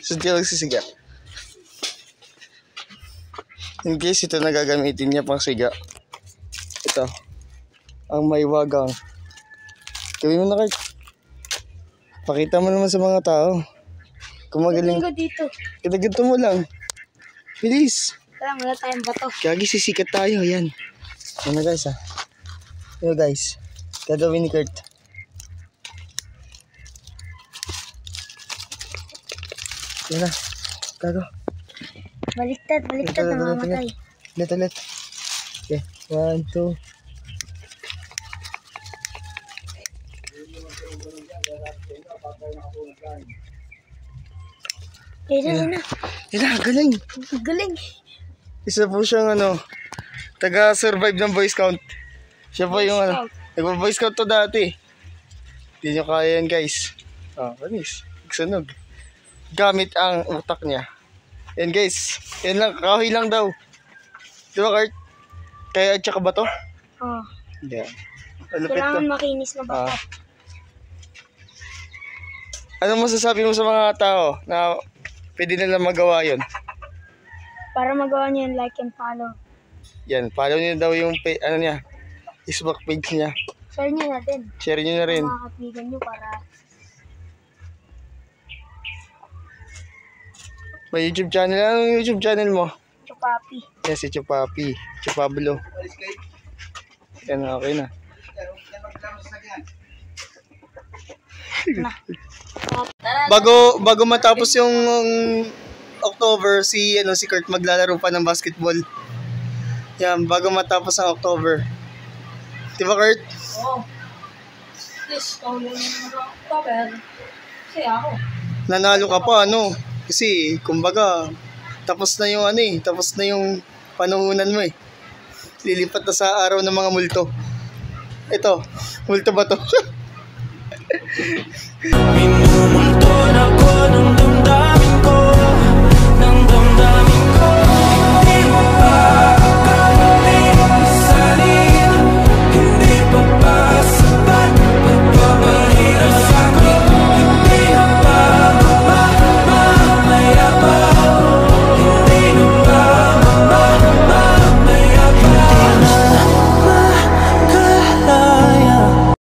So, di nagsisiga. In case ito na gagamitin niya pang siga. Ito. Ang may wagang. Gawin mo na, Kurt. Pakita mo naman sa mga tao. Kung magaling. Dito. Kitaganto mo lang. Bilis. Wala tayong bato. Kagi sisikat tayo. Yan. Ano guys ha. Ano guys. Gagawin ni Kurt. Yan na. Gago. Baliktad namamatay. Ulit. Okay. 1, 2. Yan na. Galing. Galing. Isa po siyang taga-survive ng Boy Scout. Siya po yung nagpa-Boy Scout to dati. Hindi nyo kaya yan guys. Panis. Nagsunog. Gamit ang utak niya. Yan guys. Yan lang. Kahoy lang daw. Di ba Kurt? Kaya at saka ba to? Oo. Yeah. Kailangan makinis na bato. Anong masasabi mo sa mga tao na pwede nila magawa yun? Para magawa niyo yung like and follow. Yan. Follow niyo daw yung Facebook page niya. Share niyo na din. Share niyo na rin. Mga kaibigan niyo para... May YouTube channel. Anong YouTube channel mo? Chupapi. Yes, si Chupapi. Chupablo. Yan, okay na. Bago matapos yung October, si Kurt maglalaro pa ng basketball. Yan, bago matapos ang October. Di ba Kurt? Oo. Please, tulong ng October. Kasi ako. Nanalo ka pa, Kasi, kumbaga, tapos na yung panuhunan mo eh. Lilipat na sa araw ng mga multo. Ito, multo ba to? Minumulto na ko ng